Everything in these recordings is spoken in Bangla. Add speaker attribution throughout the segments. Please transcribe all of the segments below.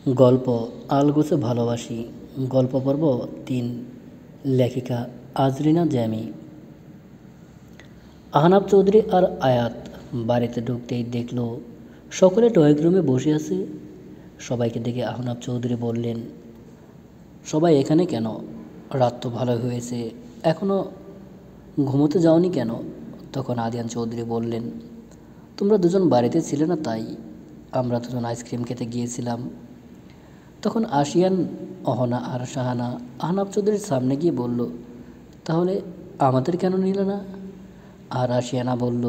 Speaker 1: গল্প আলগোছে ভালোবাসি। গল্প পর্ব ৩। লেখিকা আজরিনা জ্যামি। আহনাব চৌধুরী আর আয়াত বাড়িতে ঢুকতেই দেখল সকলে ড্রয়িং রুমে বসে আছে। সবাইকে দেখে আহনাব চৌধুরী বললেন, সবাই এখানে কেন? রাত তো ভালো হয়েছে, এখনও ঘুমোতে যাওনি কেন? তখন আদিয়ান চৌধুরী বললেন, তোমরা দুজন বাড়িতে ছিলে না, তাই আমরা দুজন আইসক্রিম খেতে গিয়েছিলাম। তখন আশিয়ান, অহনা আর শাহানা আহনাব চৌধুরীর সামনে গিয়ে বলল, তাহলে আমাদের কেন নিল না? আর আশিয়ানা বলল,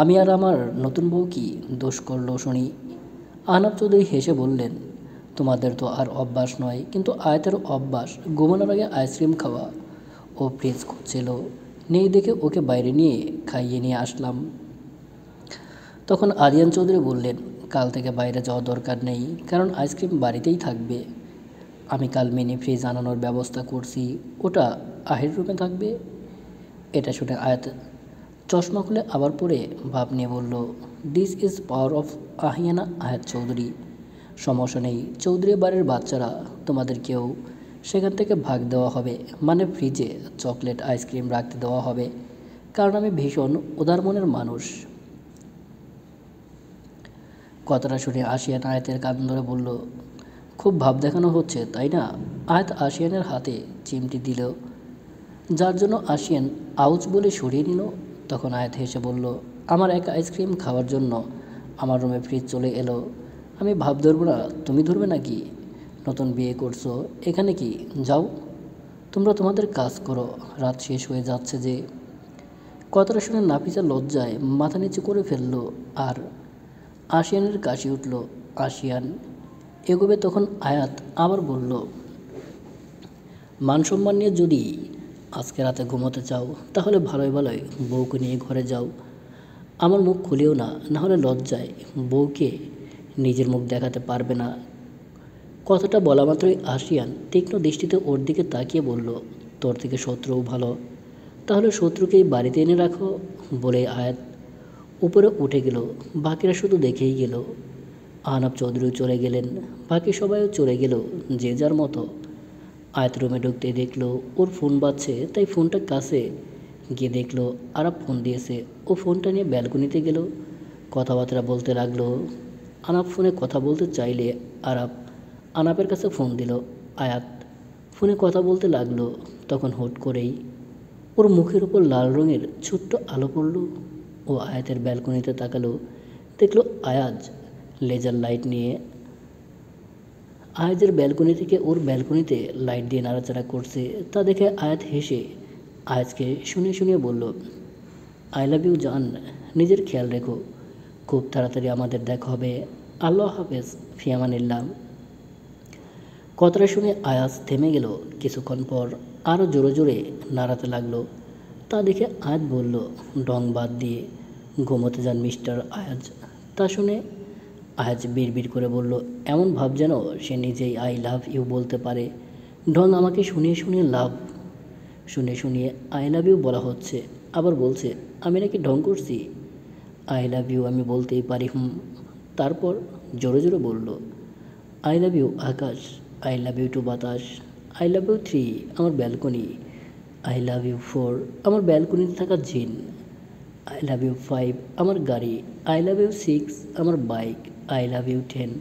Speaker 1: আমি আর আমার নতুন বউ কি দোষ করলো শুনি? আহনাব চৌধুরী হেসে বললেন, তোমাদের তো আর অভ্যাস নয়, কিন্তু আয়তের অভ্যাস ঘুমানোর আগে আইসক্রিম খাওয়া। ও ফ্রিজ খুঁজছিল, নেই দেখে ওকে বাইরে নিয়ে খাইয়ে নিয়ে আসলাম। তখন আরিয়ান চৌধুরী বললেন, কাল থেকে বাইরে যাওয়া দরকার নেই, কারণ আইসক্রিম বাড়িতেই থাকবে। আমি কাল মিনি ফ্রিজ আনানোর ব্যবস্থা করছি, ওটা আহির রুমে থাকবে। এটা শুনে আয়াত চশমা খুলে আবার পরে ভাব নিয়ে বলল, দিস ইজ পাওয়ার অফ আহিয়ানা আয়াত চৌধুরী। সমস্যা নেই, চৌধুরী বাড়ির বাচ্চারা তোমাদের কেউ সেখান থেকে ভাগ দেওয়া হবে, মানে ফ্রিজে চকলেট আইসক্রিম রাখতে দেওয়া হবে, কারণ আমি ভীষণ উদার মনের মানুষ। কথাটা শুনে আশিয়ান আয়াতের কান ধরে বলল, খুব ভাব দেখানো হচ্ছে তাই না? আয়াত আশিয়ানের হাতে চিমটি দিল, যার জন্য আশিয়ান আউচ বলে সরিয়ে নিল। তখন আয়াত হেসে বলল, আমার এক আইসক্রিম খাওয়ার জন্য আমার রুমে ফ্রিজ চলে এলো, আমি ভাব ধরবো না? তুমি ধরবে নাকি? নতুন বিয়ে করছো, এখানে কি? যাও, তোমরা তোমাদের কাজ করো, রাত শেষ হয়ে যাচ্ছে যে। কথাটা শুনে নাফিসা লজ্জায় মাথা নিচু করে ফেললো আর আশিয়ানের কাশি উঠল। আশিয়ান এগোবে, তখন আয়াত আবার বলল, মান সম্মান নিয়ে যদি আজকে রাতে ঘুমোতে চাও, তাহলে ভালোই ভালোই বউকে নিয়ে ঘরে যাও, আমার মুখ খুলেও না, নাহলে লজ্জায় বউকে নিজের মুখ দেখাতে পারবে না। কথাটা বলা মাত্রই আশিয়ান তীক্ষ্ণ দৃষ্টিতে ওর দিকে তাকিয়ে বলল, তোর থেকে শত্রুও ভালো, তাহলে শত্রুকেই বাড়িতে এনে রাখো। বলে আয়াত উপরে উঠে গেল। বাকিরা শুধু দেখেই গেল। আহনাব চৌধুরী চলে গেলেন, বাকি সবাইও চলে গেল যে যার মতো। আয়াত রুমে ঢুকতে দেখলো ওর ফোন বাজছে, তাই ফোনটা কাছে গিয়ে দেখলো আরাপ ফোন দিয়েছে। ও ফোনটা নিয়ে ব্যালকনিতে গেল, কথাবার্তা বলতে লাগলো। আনাপ ফোনে কথা বলতে চাইলে আনাপের কাছে ফোন দিল। আয়াত ফোনে কথা বলতে লাগলো। তখন হুট করেই ওর মুখের উপর লাল রঙের ছোট্ট আলো পড়ল। ও আয়াতের ব্যালকনিতে তাকালো, দেখলো আয়াজ লেজার লাইট নিয়ে আয়াজের ব্যালকনি থেকে ওর ব্যালকনিতে লাইট দিয়ে নাড়াচাড়া করছে। তা দেখে আয়াত হেসে আয়াজকে শুনিয়ে শুনিয়ে বলল, আই লাভ ইউ জান, নিজের খেয়াল রেখো, খুব তাড়াতাড়ি আমাদের দেখা হবে, আল্লাহ হাফেজ, ফিয়ামানিল্লাহ। কথাটা শুনে আয়াজ থেমে গেল। কিছুক্ষণ পর আরও জোরে জোরে নাড়াতে লাগলো। তা দেখে আয়াত বলল, ঢং বাদ দিয়ে ঘুমোতে যান মিস্টার আয়াজ। তা শুনে আয়াজ বিড়বিড় করে বলল, এমন ভাব যেন সে নিজেই আই লাভ ইউ বলতে পারে। ঢং আমাকে শুনিয়ে শুনিয়ে শুনিয়ে শুনিয়ে আই লাভ ইউ বলা হচ্ছে, আবার বলছে আমি নাকি ঢং করছি। আই লাভ ইউ আমি বলতেই পারি। তারপর জোরে জোরে বলল, আই লাভ ইউ আকাশ, আই লাভ ইউ টু বাতাস, আই লাভ ইউ 3 আমার ব্যালকনি, আই লাভ ইউ 4 আমার ব্যালকনিতে থাকা জিন, আই লাভ ইউ 5 আমার গাড়ি, আই লাভ ইউ 6 আমার বাইক, আই লাভ ইউ 10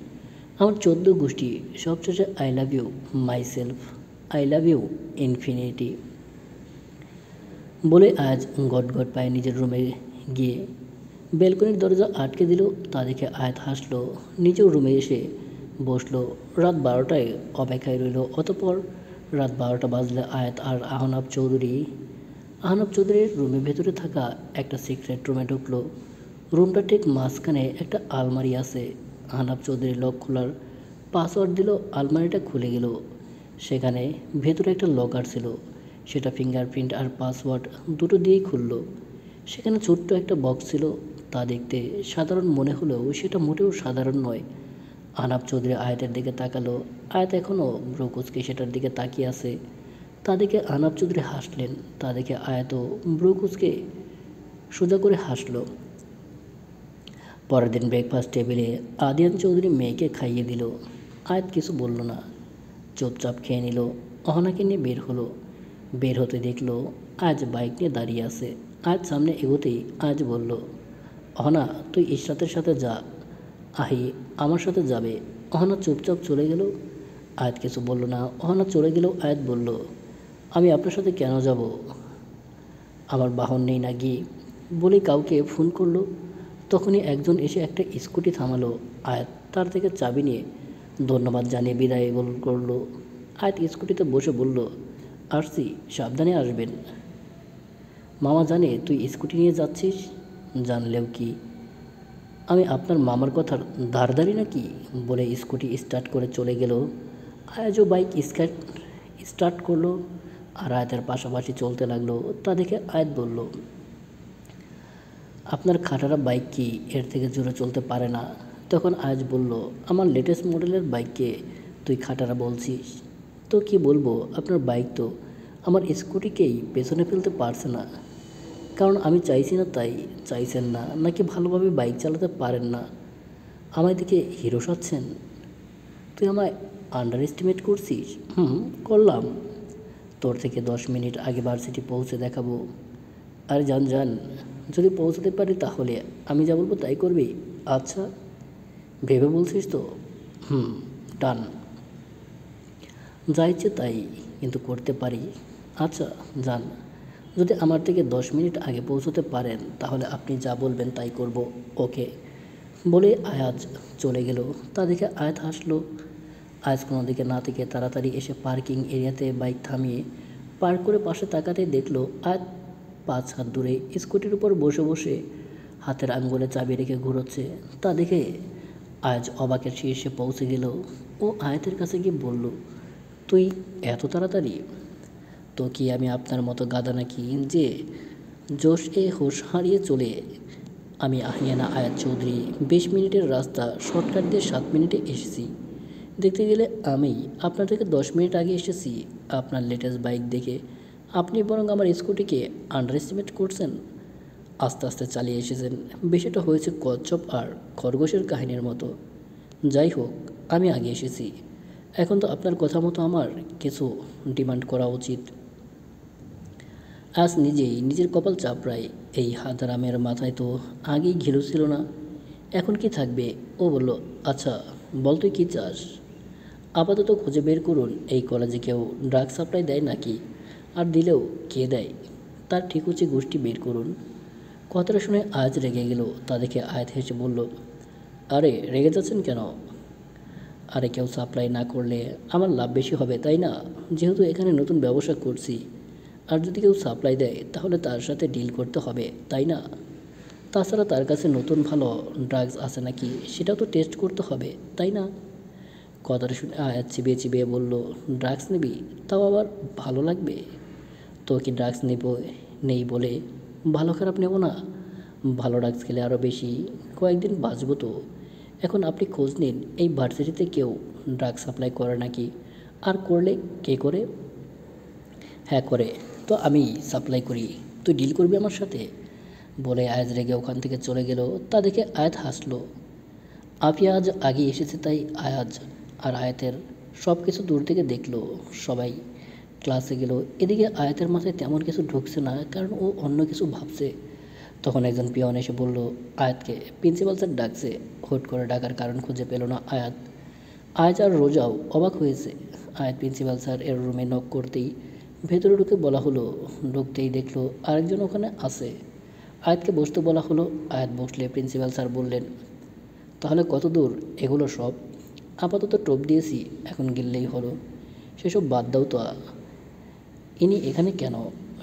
Speaker 1: আমার 14 গোষ্ঠী, সবশেষে I love you myself, I love you infinity. বলে আজ গট গট পায়ে নিজের রুমে গিয়ে ব্যালকনির দরজা আটকে দিল। তা দেখে আয়াত হাসলো, নিজেও রুমে এসে বসলো। রাত 12টায় অপেক্ষায় রইল। অতঃপর রাত 12টা বাজলে আয়াত আর আহনাব চৌধুরীর রুমের ভেতরে থাকা একটা সিক্রেট রুমে ঢুকলো। রুমটা ঠিক মাঝখানে একটা আলমারি আছে। আহনাব চৌধুরী লক খোলার পাসওয়ার্ড দিল, আলমারিটা খুলে গেল। সেখানে ভেতরে একটা লকার ছিল, সেটা ফিঙ্গারপ্রিন্ট আর পাসওয়ার্ড দুটো দিয়েই খুলল। সেখানে ছোট্ট একটা বক্স ছিল, তা দেখতে সাধারণ মনে হলেও সেটা মোটেও সাধারণ নয়। আহনাব চৌধুরী আয়াতের দিকে তাকালো। আয়াত এখনও ব্রুকুচকে সেটার দিকে তাকিয়ে আছে। তা দেখে আহনাব চৌধুরী হাসলেন। তা দেখে আয়াতও ব্রুকুচকে সোজা করে হাসল। পরের দিন ব্রেকফাস্ট টেবিলে আদিয়ান চৌধুরী মেয়েকে খাইয়ে দিল। আয়াত কিছু বলল না, চুপচাপ খেয়ে নিল। অহনাকে নিয়ে বের হলো। বের হতে দেখলো আজ বাইক নিয়ে দাঁড়িয়ে আছে। আজ সামনে এগোতেই আজ বলল, অহনা তুই ইশরাতের সাথে যা, আহি আমার সাথে যাবে। অহনা চুপচাপ চলে গেল। আয়াত কিছু বলল না। অহনা চলে গেলেও আয়াত বলল, আমি আপনার সাথে কেন যাব, আমার বাহন নেই নাকি বলে কাউকে ফোন করলো। তখনই একজন এসে একটা স্কুটি থামালো। আয়াত তার থেকে চাবি নিয়ে ধন্যবাদ জানিয়ে বিদায় করলো। আয়াত স্কুটিতে বসে বলল, আসছি, সাবধানে আসবেন। মামা জানে তুই স্কুটি নিয়ে যাচ্ছিস? জানলেও কি, আমি আপনার মামার কথার ধারধারি নাকি বলে স্কুটি স্টার্ট করে চলে গেল। আয়াজও বাইক স্টার্ট করলো আর আয়াতের পাশাপাশি চলতে লাগলো। তা দেখে আয়াত বলল, আপনার খাটারা বাইক কি এর থেকে জোরে চলতে পারে না? তখন আয়াজ বলল, আমার লেটেস্ট মডেলের বাইককে তুই খাটারা বলছিস? তো কি বলবো, আপনার বাইক তো আমার স্কুটিকেই পেছনে ফেলতে পারছে না। কারণ আমি চাইছি না তাই চাইছেন না, নাকি ভালোভাবে বাইক চালাতে পারেন না? আমায় দেখে হিরো সাজছেন? তুই আমায় আন্ডার এস্টিমেট করছিস? করলাম। তোর থেকে 10 মিনিট আগে ভার্সিটি পৌঁছে দেখাবো। আর যান যান, যদি পৌঁছাতে পারি তাহলে আমি যা বলবো তাই করবি? আচ্ছা, ভেবে বলছিস তো? ডান। যা ইচ্ছে তাই কিন্তু করতে পারি। আচ্ছা যান, যদি আমার থেকে 10 মিনিট আগে পৌঁছতে পারেন তাহলে আপনি যা বলবেন তাই করব। ওকে বলে আয়াজ চলে গেল। তা দেখে আয়াত হাসলো। আয়াজ কোনো দিকে না থেকে তাড়াতাড়ি এসে পার্কিং এরিয়াতে বাইক থামিয়ে পার্ক করে পাশে তাকাতে দেখলো আয়াত 5 হাত দূরে স্কুটির উপর বসে বসে হাতের আঙ্গুলে চাবি রেখে ঘুরোচ্ছে। তা দেখে আয়াজ অবাকের শীর্ষে পৌঁছে গেল। ও আয়াতের কাছে গিয়ে বলল, তুই এত তাড়াতাড়ি? তো কি আমি আপনার মতো গাধা নাকি যে জোশ হোশ হারিয়ে চলে? আমি আহিয়ানা আয়াত চৌধুরী 20 মিনিটের রাস্তা শর্টকাট দিয়ে 7 মিনিটে এসেছি। দেখতে গেলে আমি আপনার থেকে 10 মিনিট আগে এসেছি। আপনার লেটেস্ট বাইক দেখে আপনি বরং আমার স্কুটিকে আন্ডার এস্টিমেট করছেন। আস্তে আস্তে চালিয়ে এসেছেন। বিষয়টা হয়েছে কচ্ছপ আর খরগোশের কাহিনীর মতো। যাই হোক, আমি আগে এসেছি। এখন তো আপনার কথা মতো আমার কিছু ডিমান্ড করা উচিত। আজ নিজেই নিজের কপাল চাপড়ায়। এই হাদারামের মাথায় তো আগেই ঘিলু ছিল না, এখন কি থাকবে? ও বলল, আচ্ছা বল তুই কী চাস? আপাতত খুঁজে বের করুন এই কলেজে কেউ ড্রাগ সাপ্লাই দেয় নাকি, আর দিলেও কে দেয় তার ঠিকুচি গোষ্ঠী বের করুন। কথাটা শুনে আজ রেগে গেল। তা দেখে আয়াত হেসে বলল, আরে রেগে যাচ্ছেন কেন? আরে কেউ সাপ্লাই না করলে আমার লাভ বেশি হবে তাই না? যেহেতু এখানে নতুন ব্যবসা করছি, আর যদি কেউ সাপ্লাই দেয় তাহলে তার সাথে ডিল করতে হবে তাই না? তাছাড়া তার কাছে নতুন ভালো ড্রাগস আছে নাকি সেটাও তো টেস্ট করতে হবে তাই না? কথাটা শুনে আয়াত চিবিয়ে চিবিয়ে বলল, ড্রাগস নিবি? তাও আবার ভালো লাগবে? তো কি ড্রাগস নেই বলে ভালো খারাপ নেব না? ভালো ড্রাগস খেলে আরও বেশি কয়েকদিন বাঁচবো তো। এখন আপনি খোঁজ নিন এই ভার্সিটিতে কেউ ড্রাগ সাপ্লাই করে নাকি, আর করলে কে করে? হ্যাঁ করে, তো আমি সাপ্লাই করি, তুই ডিল করবি আমার সাথে? বলে আয়াজ রেগে ওখান থেকে চলে গেল। তা দেখে আয়াত হাসলো। আফিয়া আজ আগে এসেছে তাই আয়াজ আর আয়াতের সব কিছু দূর থেকে দেখলো। সবাই ক্লাসে গেল। এদিকে আয়াতের মাথায় তেমন কিছু ঢুকছে না, কারণ ও অন্য কিছু ভাবছে। তখন একজন পিয়ন এসে বলল, আয়াতকে প্রিন্সিপাল স্যার ডাকছে। হুট করে ডাকার কারণ খুঁজে পেল না আয়াত। আয়াত আর রোজাও অবাক হয়েছে। আয়াত প্রিন্সিপাল স্যার এর রুমে নক করতেই ভেতরে ঢুকে বলা হলো। ঢুকতেই দেখলো আরেকজন ওখানে আছে। আয়াতকে বসতে বলা হলো। আয়াত বসলে প্রিন্সিপাল স্যার বললেন, তাহলে কত দূর এগুলো সব? আপাতত টোপ দিয়েছি, এখন গেলেই হলো। সেসব বাদ দাও তো। ইনি এখানে কেন?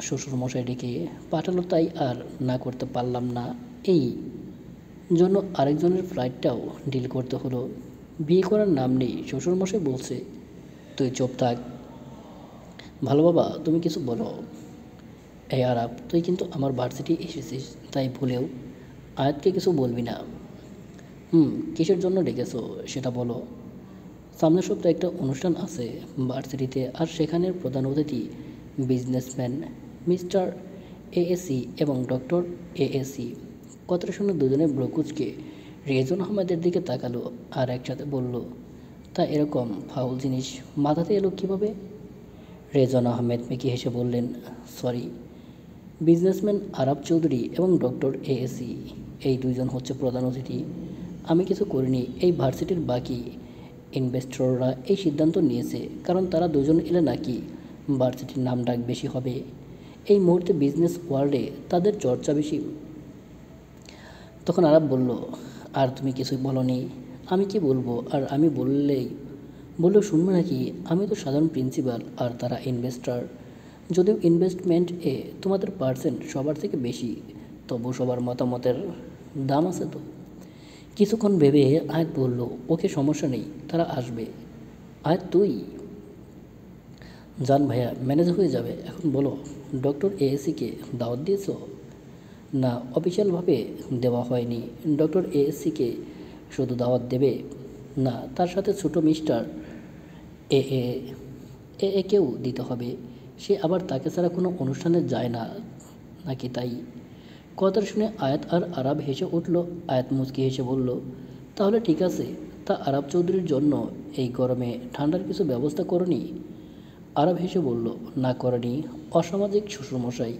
Speaker 1: শ্বশুরমশাই ডেকে পাঠালো তাই আর না করতে পারলাম না, এই জন্য আরেকজনের ফ্লাইটটাও ডিল করতে হলো। বিয়ে করার নাম নেই, শ্বশুরমশাই বলছে। তুই চুপ থাক। ভালো বাবা, তুমি কিছু বলো। এই আরাপ, তুই কিন্তু আমার ভার্সিটি এসেছিস, তাই ভুলেও আয়াতকে কিছু বলবি না। কিসের জন্য ডেকেছো সেটা বলো। সামনের সপ্তাহে একটা অনুষ্ঠান আছে ভার্সিটিতে, আর সেখানের প্রধান অতিথি বিজনেসম্যান মিস্টার এএসি এবং ডক্টর এএসি। কথাটা শুনে দুজনে ব্রকুচকে রেজন আহমেদের দিকে তাকালো আর একসাথে বলল, তা এরকম ফাউল জিনিস মাথাতে এলো কীভাবে? রেজন আহমেদ মেকি হেসে বললেন, সরি, বিজনেসম্যান আরাব চৌধুরী এবং ডক্টর এএসি এই দুইজন হচ্ছে প্রধান অতিথি। আমি কিছু করিনি। এই ভার্সিটির বাকি ইনভেস্টররা এই সিদ্ধান্ত নিয়েছে, কারণ তারা দুজন এলে নাকি ভার্সিটির নাম ডাক বেশি হবে। এই মুহূর্তে বিজনেস ওয়ার্ল্ডে তাদের চর্চা বেশি। তখন আরাব বলল, আর তুমি কিছুই বলনি। আমি কি বলবো? আর আমি বললেও শুনবে নাকি? আমি তো সাধারণ প্রিন্সিপাল আর তারা ইনভেস্টর। যদিও ইনভেস্টমেন্টে তোমাদের পার্সেন্ট সবার থেকে বেশি, তবু সবার মতামতের দাম আছে তো। কিছুক্ষণ ভেবে আয়াত বলল, ওকে, সমস্যা নেই, তারা আসবে। আয়াত, তুই জান ভাইয়া, ম্যানেজ হয়ে যাবে। এখন বলো, ডক্টর এএসিকে দাওয়াত দিয়েছো? না, অফিসিয়ালভাবে দেওয়া হয়নি। ডক্টর এএসিকে শুধু দাওয়াত দেবে? না, তার সাথে ছোট মিস্টার এ এ এ একেও দিতে হবে। সে আবার তাকে ছাড়া কোনো অনুষ্ঠানে যায় না নাকি তাই? কথাটা শুনে আয়াত আর আরাব হেসে উঠল। আয়াত মুচকি হেসে বলল, তাহলে ঠিক আছে। তা আরাব চৌধুরীর জন্য এই গরমে ঠান্ডার কিছু ব্যবস্থা করনি? আরাব হেসে বলল, না করেনি। অসামাজিক শ্বশুরমশাই।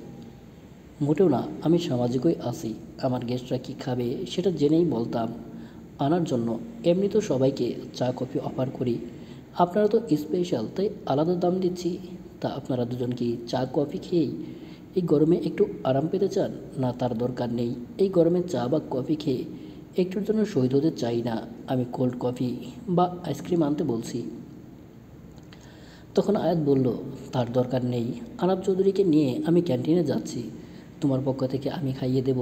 Speaker 1: মোটেও না, আমি সামাজিকই আছি। আমার গেস্টরা কী খাবে সেটা জেনেই বলতাম আনার জন্য। এমনি তো সবাইকে চা কফি অফার করি, আপনারা তো স্পেশাল তাই আলাদা দাম দিচ্ছি। তা আপনারা দুজন কি চা কফি খেয়েই এই গরমে একটু আরাম পেতে চান? না, তার দরকার নেই। এই গরমে চা বা কফি খেয়ে একটুর জন্য শহীদ হতে চাই না। আমি কোল্ড কফি বা আইসক্রিম আনতে বলছি। তখন আয়াত বলল, তার দরকার নেই। আনাব চৌধুরীকে নিয়ে আমি ক্যান্টিনে যাচ্ছি, তোমার পক্ষ থেকে আমি খাইয়ে দেব।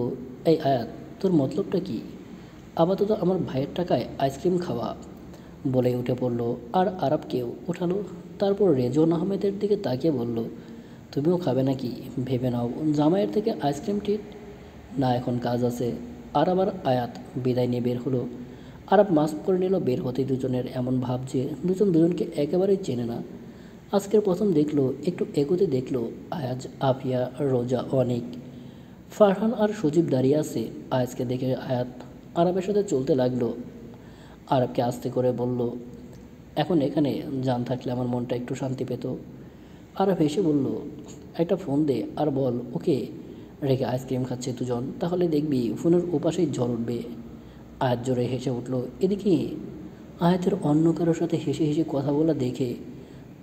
Speaker 1: এই আয়াত, তোর মতলবটা কি? আপাতত আমার ভাইয়ের টাকায় আইসক্রিম খাওয়া, বলে উঠে পড়ল। আর আরাবকেও উঠালো। তারপর রেজন আহমেদের দিকে তাকিয়ে বলল, তুমিও খাবে নাকি? ভেবে নাও, জামাইয়ের থেকে আইসক্রিম ট্রিট। না, এখন কাজ আছে। আরাব আর আয়াত বিদায় নিয়ে বের হলো। আরাব মাস্ক করে নিল। বের হতেই দুজনের এমন ভাব যে দুজন দুজনকে একেবারেই চেনে না। আজকের প্রথম দেখলো, একটু এগোতে দেখলো আয়াজ, আফিয়া, রোজা, অনিক, ফারহান আর সজীব দাঁড়িয়ে আছে। আয়াজকে দেখে আয়াত আরবের সাথে চলতে লাগলো। আরবকে আস্তে করে বলল, এখন এখানে জান থাকলে আমার মনটা একটু শান্তি পেত। আরব হেসে বলল, একটা ফোন দে আর বল ওকে রেখে আইসক্রিম খাচ্ছে দুজন, তাহলে দেখবি ফোনের ওপাশেই ঝড় উঠবে। আয়াত জোরে হেসে উঠল। এদিকে আয়াতের অন্য কারোর সাথে হেসে হেসে কথা বলা দেখে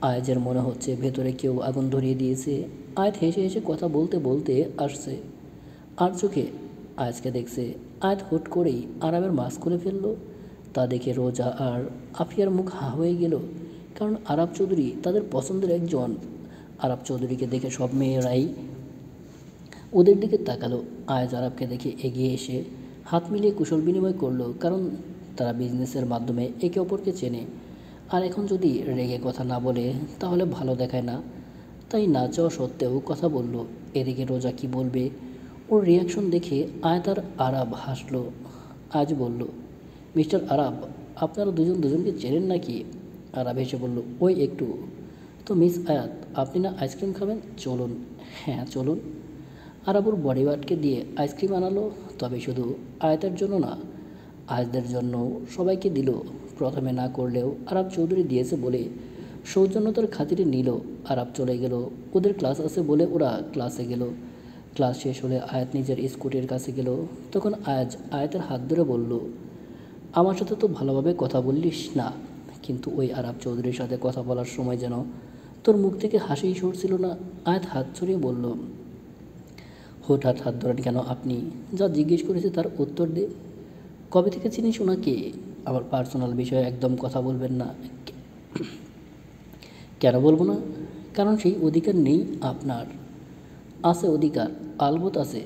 Speaker 1: আয়াজের মনে হচ্ছে ভেতরে কেউ আগুন ধরিয়ে দিয়েছে। আয়াত হেসে হেসে কথা বলতে বলতে আসছে আর চোখে আয়াজকে দেখছে। আয়াত হুট করেই আরাবের মাস্ক খুলে ফেললো। তা দেখে রোজা আর আফিয়ার মুখ হা হয়ে গেল, কারণ আরাব চৌধুরী তাদের পছন্দের একজন। আরাব চৌধুরীকে দেখে সব মেয়েরাই ওদের দিকে তাকালো। আয়াজ আরাবকে দেখে এগিয়ে এসে হাত মিলিয়ে কুশল বিনিময় করলো, কারণ তারা বিজনেসের মাধ্যমে একে অপরকে চেনে। আর এখন যদি রেগে কথা না বলে তাহলে ভালো দেখায় না, তাই না চাওয়া সত্ত্বেও কথা বলল। এদিকে রোজা কি বলবে, ওর রিয়াকশন দেখে আয়াত আর আরাব হাসলো। আজ বলল, মিস্টার আরাব, আপনারা দুজন দুজনকে চেনেন নাকি? আরাব হেসে বলল, ওই একটু। তো মিস আয়াত, আপনি না আইসক্রিম খাবেন? চলুন। হ্যাঁ চলুন। আরাবুর বডিগার্ডকে দিয়ে আইসক্রিম আনালো, তবে শুধু আয়াতের জন্য না, আয়াতদের জন্য সবাইকে দিল। প্রথমে না করলেও আরাব চৌধুরী দিয়েছে বলে সৌজন্যতার খাতিরে নিল। আরাব চলে গেল। ওদের ক্লাস আছে বলে ওরা ক্লাসে গেল। ক্লাস শেষ হলে আয়াত নিজের স্কুটির কাছে গেল। তখন আয়াতের হাত ধরে বলল, আমার সাথে তো ভালোভাবে কথা বললিস না, কিন্তু ওই আরাব চৌধুরীর সাথে কথা বলার সময় যেন তোর মুখ থেকে হাসিই সরছিল না। আয়াত হাত ছড়িয়ে বলল, হঠাৎ হাত ধরেন কেন আপনি? যা জিজ্ঞেস করেছে তার উত্তর দে। কবে থেকে চিনিস ওনাকে? আবার পার্সোনাল বিষয়ে একদম কথা বলবেন না। কেন বলবো না? কারণ সেই অধিকার নেই আপনার। আছে অধিকার, আলবত আছে।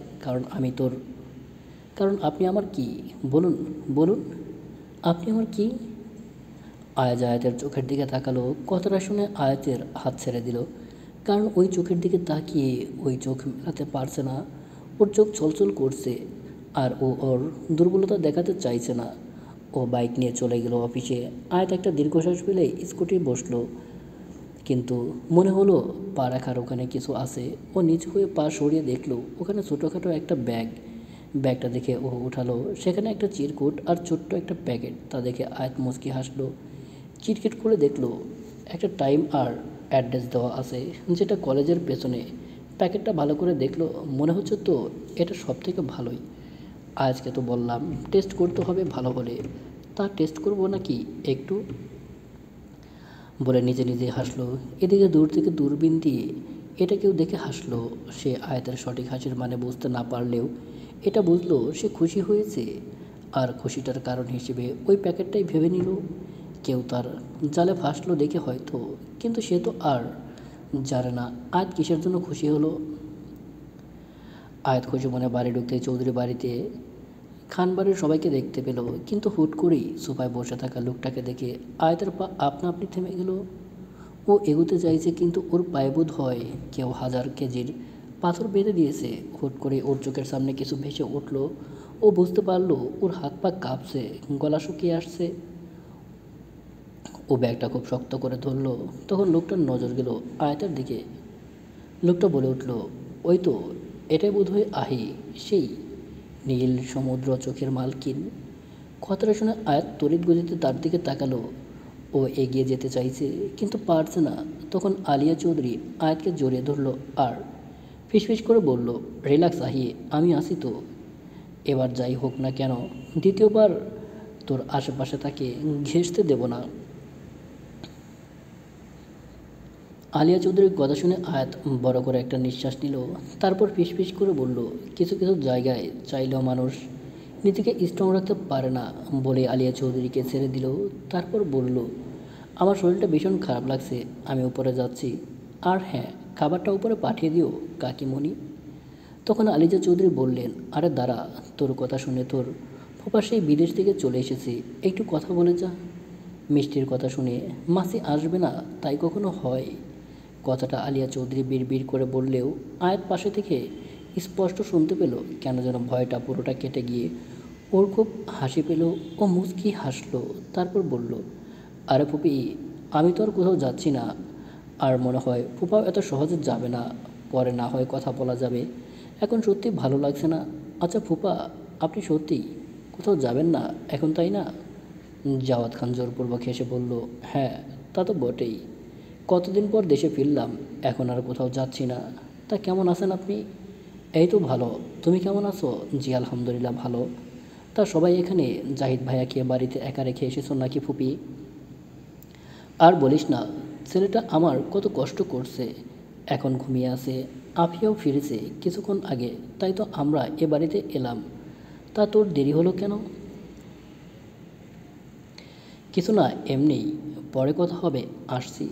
Speaker 1: কারণ আপনি আমার কি? বলুন বলুন, আপনি আমার কি? আয়াতের চোখের দিকে তাকালো। কথাটা শুনে আয়াতের হাত ছেড়ে দিল, কারণ ওই চোখের দিকে তাকিয়ে ওই চোখ মেলাতে পারছে না। ওর চোখ ছলছল করছে আর ও ওর দুর্বলতা দেখাতে চাইছে না। ও বাইক নিয়ে চলে গেল অফিসে। আয়াত একটা দীর্ঘশ্বাস ফেলে স্কুটি বসলো, কিন্তু মনে হলো পা রাখার ওখানে কিছু আছে। ও নিচু হয়ে পা সরিয়ে দেখলো ওখানে ছোটোখাটো একটা ব্যাগটা দেখে ও উঠালো। সেখানে একটা চিরকুট আর ছোট্ট একটা প্যাকেট। তা দেখে আয়াত মুচকি হাসলো। চিটকিট করে দেখলো একটা টাইম আর অ্যাড্রেস দেওয়া আছে, যেটা কলেজের পেছনে। প্যাকেটটা ভালো করে দেখলো, মনে হচ্ছে তো এটা সব থেকে ভালোই। আজকে তো বললাম টেস্ট করতে হবে, ভালো হলে তা টেস্ট করবো নাকি একটু, বলে নিজে নিজে হাসলো। এদিকে দূর থেকে দূরবীন দিয়ে এটা কেউ দেখে হাসলো। সে আয়াতের সঠিক হাসির মানে বুঝতে না পারলেও এটা বুঝলো সে খুশি হয়েছে, আর খুশিটার কারণ হিসেবে ওই প্যাকেটটাই ভেবে নিল। কেউ তার জালে ফাঁসলো দেখে হয়তো, কিন্তু সে তো আর জানে না আয়াত কিসের জন্য খুশি হলো। আয়াত খুশি মনে বাড়ি ঢুকতে চৌধুরী বাড়িতে খানবাড়ির সবাইকে দেখতে পেল, কিন্তু হুট করেই সোফায় বসে থাকা লোকটাকে দেখে আয়াতের পা আপনা আপনি থেমে গেল। ও এগোতে চাইছে, কিন্তু ওর পায়ে বোধ হয় কেউ 1000 কেজির পাথর বেঁধে দিয়েছে। হুট করে ওর চোখের সামনে কিছু ভেসে উঠল। ও বুঝতে পারলো ওর হাত পা কাঁপছে, গলা শুকিয়ে আসছে। ও ব্যাগটা খুব শক্ত করে ধরলো। তখন লোকটার নজর গেল আয়াতের দিকে। লোকটা বলে উঠল, ওই তো, এটাই বোধহয় আহি, সেই নীল সমুদ্র চোখের মালকিন। কথাটা শুনে আয়াত তড়িৎ গতিতে তার দিকে তাকালো। ও এগিয়ে যেতে চাইছে, কিন্তু পারছে না। তখন আলিয়া চৌধুরী আয়াতকে জড়িয়ে ধরলো আর ফিসফিস করে বলল, রিল্যাক্স আহি, আমি আসি তো। এবার যাই হোক না কেন, দ্বিতীয়বার তোর আশেপাশে তাকে ঘেঁষতে দেব না। আলিয়া চৌধুরীর কথা শুনে আয়াত বড় করে একটা নিঃশ্বাস নিল। তারপর ফিসফিস করে বলল, কিছু কিছু জায়গায় চাইলেও মানুষ নিজেকে স্ট্রং রাখতে পারে না, বলে আলিয়া চৌধুরীকে ছেড়ে দিল। তারপর বলল, আমার শরীরটা ভীষণ খারাপ লাগছে, আমি উপরে যাচ্ছি। আর হ্যাঁ, খাবারটা উপরে পাঠিয়ে দিও কাকিমণি। তখন আলিজা চৌধুরী বললেন, আরে দাঁড়া, তোর কথা শুনে তোর ফুপা সেই বিদেশ থেকে চলে এসেছি, একটু কথা বলে যা। মিষ্টির কথা শুনে মাসি আসবে না তাই কখনো হয়? কথাটা আলিয়া চৌধুরী বিড়বিড় করে বললেও আয়াত পাশে থেকে স্পষ্ট শুনতে পেল। কেন যেন ভয়টা পুরোটা কেটে গিয়ে ওর খুব হাসি পেল। ও মুচকি হাসলো, তারপর বলল, আরে ফুপি, আমি তো আর কোথাও যাচ্ছি না, আর মনে হয় ফুপাও এত সহজে যাবে না, পরে না হয় কথা বলা যাবে, এখন সত্যি ভালো লাগছে না। আচ্ছা ফুপা, আপনি সত্যি কোথাও যাবেন না এখন, তাই না? জাওয়াত খান জোরপূর্বক হেসে বলল, হ্যাঁ তা তো বটেই, কতদিন পর দেশে ফিরলাম, এখন আর কোথাও যাচ্ছি না। তা কেমন আছেন আপনি? এই তো ভালো, তুমি কেমন আছো? জি আলহামদুলিল্লাহ ভালো। তা সবাই এখানে? জাহিদ ভাইয়াকে বাড়িতে একা রেখে এসেছো নাকি ফুপি? আর বলিস না, ছেলেটা আমার কত কষ্ট করছে, এখন ঘুমিয়ে আছে। আফিয়াও ফিরেছে কিছুক্ষণ আগে, তাই তো আমরা এ বাড়িতে এলাম। তা তোর দেরি হলো কেন? কিছু না, এমনিই, পরে কথা হবে, আসছি,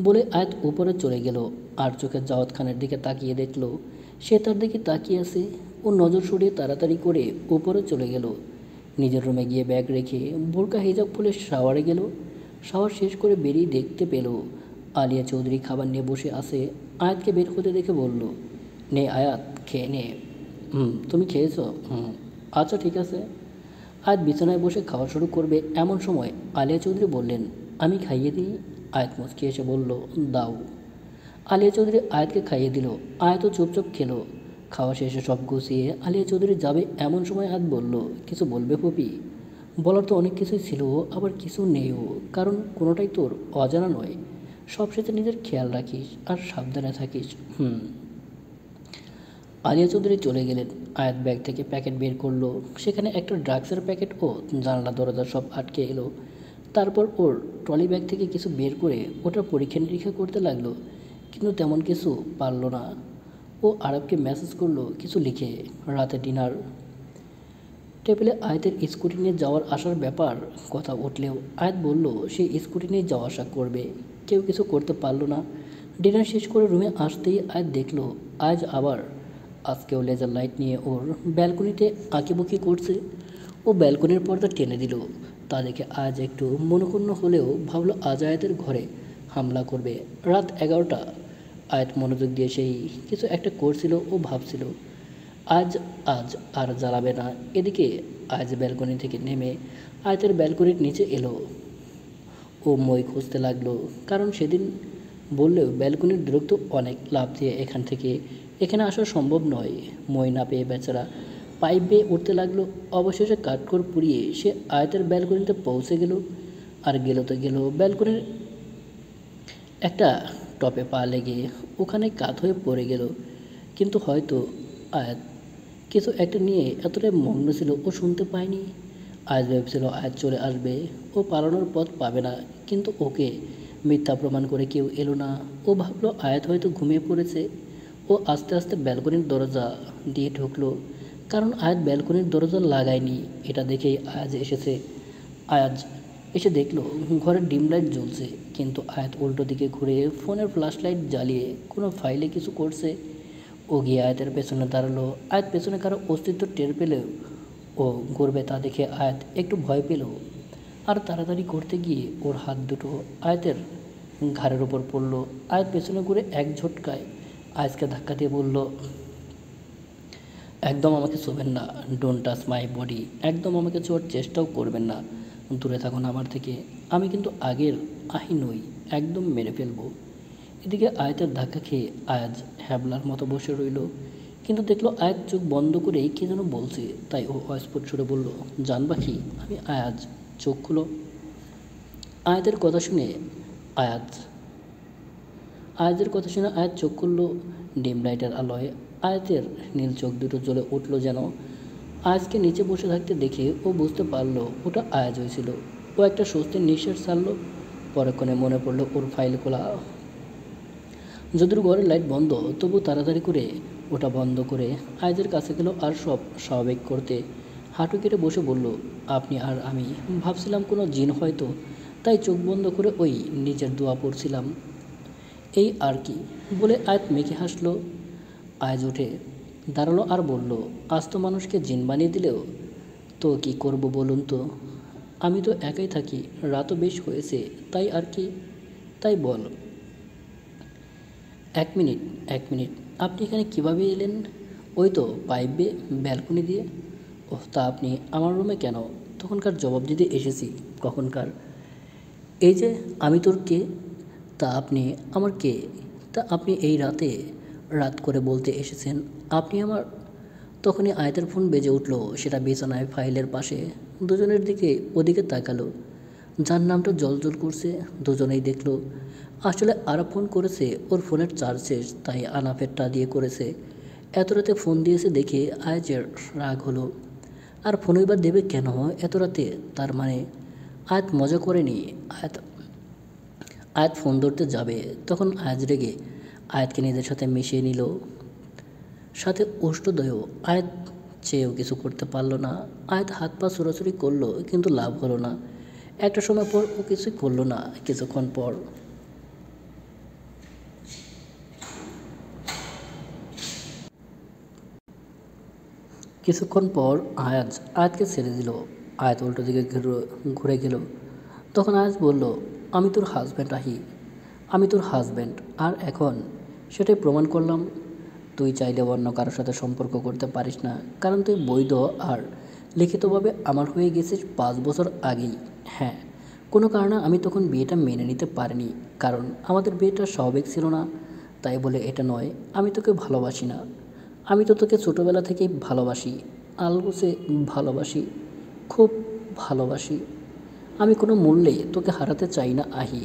Speaker 1: বলে আয়াত উপরে চলে গেল। আর চোখে জাওয়াত খানের দিকে তাকিয়ে দেখল সে তার দিকে তাকিয়ে আছে। ও নজর সরিয়ে তাড়াতাড়ি করে উপরে চলে গেল। নিজের রুমে গিয়ে ব্যাগ রেখে বোরকা হিজাব খুলে শাওয়ারে গেল। শাওয়ার শেষ করে বেরিয়ে দেখতে পেল আলিয়া চৌধুরী খাবার নিয়ে বসে আছে। আয়াতকে বের হতে দেখে বলল, নে আয়াত, খেয়ে নে। তুমি খেয়েছো? আচ্ছা ঠিক আছে। আয়াত বিছানায় বসে খাওয়া শুরু করবে, এমন সময় আলিয়া চৌধুরী বললেন, আমি খাইয়ে দিই। আয়াত মুচকি এসে বলল, দাও। আলিয়া চৌধুরী আয়াতকে খাইয়ে দিল। আয়াতও চুপচাপ খেলো। খাওয়া শেষে সব গুছিয়ে আলিয়া চৌধুরী যাবে, এমন সময় আয়াত বলল, কিছু বলবে ফুপি? বলার তো অনেক কিছুই ছিল, আবার কিছু নেইও, কারণ কোনোটাই তোর অজানা নয়। সবশেষে নিজের খেয়াল রাখিস আর সাবধানে থাকিস। আলিয়া চৌধুরী চলে গেলেন। আয়াত ব্যাগ থেকে প্যাকেট বের করলো। সেখানে একটা ড্রাগসের প্যাকেট ও জানলা দরজা সব আটকে এলো। তারপর ওর ট্রলি ব্যাগ থেকে কিছু বের করে ওটা পরীক্ষা নিরীক্ষা করতে লাগলো, কিন্তু তেমন কিছু পারল না। ও আরবকে মেসেজ করলো কিছু লিখে। রাতে ডিনার টেবিলে আয়াতের স্কুটি নিয়ে যাওয়ার আসার ব্যাপার কথা উঠলেও আয়াত বলল সে স্কুটি নিয়ে যাওয়া আসা করবে। কেউ কিছু করতে পারলো না। ডিনার শেষ করে রুমে আসতেই আয়াত দেখলো আজকেও লেজার লাইট নিয়ে ওর ব্যালকনিতে আঁকিবুকি করছে। ও ব্যালকনির পর্দা টেনে দিল। তা দেখে আজ একটু মনক্ষুণ্ণ হলেও ভাবলো আজ আয়াতের ঘরে হামলা করবে। রাত 11টা। আয়াত মনোযোগ দিয়ে সেই কিছু একটা করছিল ও ভাবছিল আজ আজ আর জ্বালাবে না। এদিকে আজ ব্যালকনি থেকে নেমে আয়াতের ব্যালকনির নিচে এলো। ও মই খুঁজতে লাগলো, কারণ সেদিন বললেও ব্যালকনির দূরত্ব অনেক, লাফ দিয়ে এখান থেকে এখানে আসা সম্ভব নয়। মই না পেয়ে বেচারা পাইপ বেয়ে উঠতে লাগলো। অবশেষে কাঠখড় পুড়িয়ে সে আয়াতের ব্যালকনিতে পৌঁছে গেল। আর গেল তো গেল ব্যালকনির একটা টপে পা লেগে ওখানে কাত হয়ে পড়ে গেল। কিন্তু হয়তো আয়াত কিছু একটা নিয়ে এতটাই মগ্ন ছিল ও শুনতে পায়নি। আয়াত ভেবেছিল আয়াত চলে আসবে, ও পালানোর পথ পাবে না, কিন্তু ওকে মিথ্যা প্রমাণ করে কেউ এলো না। ও ভাবলো আয়াত হয়তো ঘুমিয়ে পড়েছে। ও আস্তে আস্তে ব্যালকনির দরজা দিয়ে ঢুকলো, কারণ আয়াত ব্যালকনির দরজা লাগায়নি। এটা দেখেই আয়াজ এসেছে। আয়াজ এসে দেখলো ঘরের ডিম লাইট জ্বলছে, কিন্তু আয়াত উল্টো দিকে ঘুরে ফোনের ফ্ল্যাশ লাইট জ্বালিয়ে কোনো ফাইলে কিছু করছে। ও গিয়ে আয়াতের পেছনে দাঁড়ালো। আয়াত পেছনে কারো অস্তিত্ব টের পেলেও ও ঘুরবে তা দেখে আয়াত একটু ভয় পেল। আর তাড়াতাড়ি করতে গিয়ে ওর হাত দুটো আয়াতের ঘাড়ের ওপর পড়লো। আয়াত পেছনে ঘুরে এক ঝটকায় আয়াজকে ধাক্কা দিয়ে বলল, একদম আমাকে ছোঁবেন না, ডোন্ট টাচ মাই বডি। একদম আমাকে ছোঁয়ার চেষ্টাও করবেন না, দূরে থাকুন আমার থেকে। আমি কিন্তু আগের আহি নই, একদম মেরে ফেলবো। এদিকে আয়াতের ধাক্কা খেয়ে আয়াজ হ্যাবলার মতো বসে রইল, কিন্তু দেখলো আয়াত চোখ বন্ধ করেই কে যেন বলছে। তাই ও অস্ফুট সুরে বলল, জানবা কি, আমি আয়াজ, চোখ খুলো। আয়াতের কথা শুনে আয়াত আয়াতের কথা শুনে আয়াত চোখ খুললো। ডিম লাইটের আলোয় আয়াতের নীল চোখ দুটো জ্বলে উঠল যেন। আয়াজকে নিচে বসে থাকতে দেখে ও বুঝতে পারলো ওটা আয়াজ হয়েছিল। ও একটা স্বস্তির নিঃশ্বাস ছাড়ল। পরক্ষণে মনে পড়লো ওর ফাইল খোলা। যদিও ঘরের লাইট বন্ধ, তবু তাড়াতাড়ি করে ওটা বন্ধ করে আয়াজের কাছে গেল আর সব স্বাভাবিক করতে হাঁটু কেটে বসে বলল, আপনি আর আমি ভাবছিলাম কোনো জিন হয়তো, তাই চোখ বন্ধ করে ওই নিজের দোয়া পড়ছিলাম, এই আর কি বলে আয়াত মেখে হাসলো। আয়াজ উঠে দাঁড়ালো আর বলল, আজ তো মানুষকে জিন বানিয়ে দিলেও তো কি করব বলুন তো, আমি তো একাই থাকি, রাতও বেশ হয়েছে, তাই আর কি, তাই বল। এক মিনিট, এক মিনিট, আপনি এখানে কীভাবে এলেন? ওই তো পাইপে, ব্যালকনি দিয়ে। ওহ, তা আপনি আমার রুমে কেন? তখনকার জবাব দিতে এসেছি। কখনকার? এই যে আমি তোর কে? তা আপনি আমার কে? তা আপনি এই রাতে রাত করে বলতে এসেছেন আপনি আমার। তখনই আয়াতের ফোন বেজে উঠল। সেটা বিছানায় ফাইলের পাশে। দুজনের দিকে ওদিকে তাকালো। যার নামটা জলজল করছে দুজনেই দেখলো আসলে আরাপ ফোন করেছে। ওর ফোনের চার্জ শেষ, তাই আনাফেরটা দিয়ে করেছে। এত রাতে ফোন দিয়েছে দেখে আয়াজের রাগ হলো। আর ফোনই বা দেবে কেন এত রাতে? তার মানে আয়াত মজা করেনি। আয়াত আয়াত ফোন ধরতে যাবে, তখন আয়াজ রেগে আয়াতকে নিজের সাথে মিশিয়ে নিল, সাথে অষ্টদয়ও। আয়াত চেয়েও কিছু করতে পারলো না। আয়াত হাত পা ছোড়াছুড়ি করলো, কিন্তু লাভ হলো না। একটা সময় পর ও কিছুই করলো না। কিছুক্ষণ পর আয়াতকে ছেড়ে দিল। আয়াত উল্টো দিকে ঘুরে গেল। তখন আয়াজ বলল, আমি তোর হাজব্যান্ড আহি, আমি তোর হাজব্যান্ড। আর এখন সেটাই প্রমাণ করলাম। তুই চাইলে অন্য কারোর সাথে সম্পর্ক করতে পারিস না, কারণ তুই বৈধ আর লিখিতভাবে আমার হয়ে গেছিস 5 বছর আগেই। হ্যাঁ, কোনো কারণে আমি তখন বিয়েটা মেনে নিতে পারিনি, কারণ আমাদের বিয়েটা স্বাভাবিক ছিল না। তাই বলে এটা নয় আমি তোকে ভালোবাসি না। আমি তো তোকে ছোটোবেলা থেকেই ভালোবাসি, আলগোছে ভালোবাসি, খুব ভালোবাসি। আমি কোনো মূল্যে তোকে হারাতে চাই না আহি।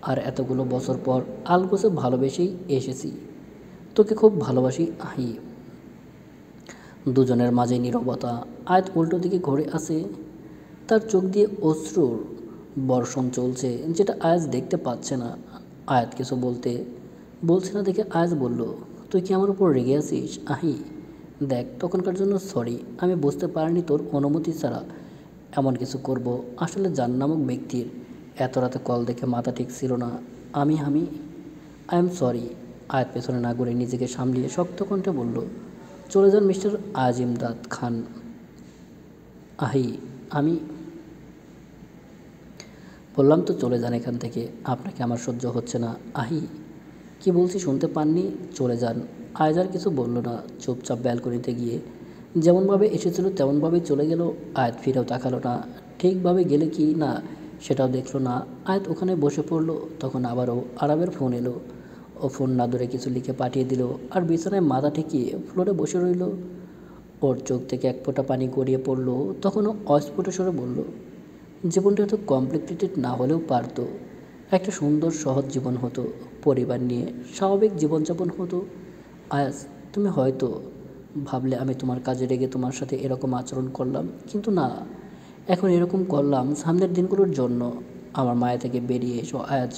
Speaker 1: আর এতগুলো বছর পর আলগোছে ভালোবেসেই এসেছি। তোকে খুব ভালোবাসি আহি। দুজনের মাঝে নীরবতা। আয়াত উল্টো দিকে ঘুরে আছে। তার চোখ দিয়ে অশ্রুর বর্ষণ চলছে, যেটা আয়াজ দেখতে পাচ্ছে না। আয়াত কিছু বলছে না দেখে আয়াজ বলল, তুই কি আমার উপর রেগে আছিস আহি? দেখ, তখনকার জন্য সরি। আমি বুঝতে পারিনি তোর অনুমতি ছাড়া এমন কিছু করব। আসলে জান নামক ব্যক্তির এত রাতে কল দেখে মাথা ঠিক ছিল না। I am sorry. আয়াত পেছনে না ঘুরে নিজেকে সামলিয়ে শক্ত কণ্ঠে বলল, চলে যান মিস্টার আজিমদাদ খান। আহি, আমি বললাম তো চলে যান এখান থেকে, আপনাকে আমার সহ্য হচ্ছে না। আহি, কি বলছি শুনতে পাননি? চলে যান। আয়াজ আর কিছু বলল না, চুপচাপ ব্যালকনিতে গিয়ে যেমনভাবে এসেছিল তেমনভাবেই চলে গেল। আয়াত ফিরেও তাকালো না। ঠিকভাবে গেলে কি না সেটাও দেখলো না। আয়াত ওখানে বসে পড়লো। তখন আবারও আরাবের ফোন এলো। ও ফোন না ধরে কিছু লিখে পাঠিয়ে দিল আর বিছানায় মাথা ঠেকিয়ে ফ্লোরে বসে রইল। ওর চোখ থেকে এক ফোঁটা পানি গড়িয়ে পড়ল। তখনও অস্ফুট স্বরে বলল, জীবনটা এত কমপ্লিকেটেড না হলেও পারতো। একটা সুন্দর সহজ জীবন হতো, পরিবার নিয়ে স্বাভাবিক জীবনযাপন হতো। আয়াজ, তুমি হয়তো ভাবলে আমি তোমার কাজে রেগে তোমার সাথে এরকম আচরণ করলাম, কিন্তু না, এখন এরকম করলাম সামনের দিনগুলোর জন্য। আমার মায়া থেকে বেরিয়ে এসো আয়াজ,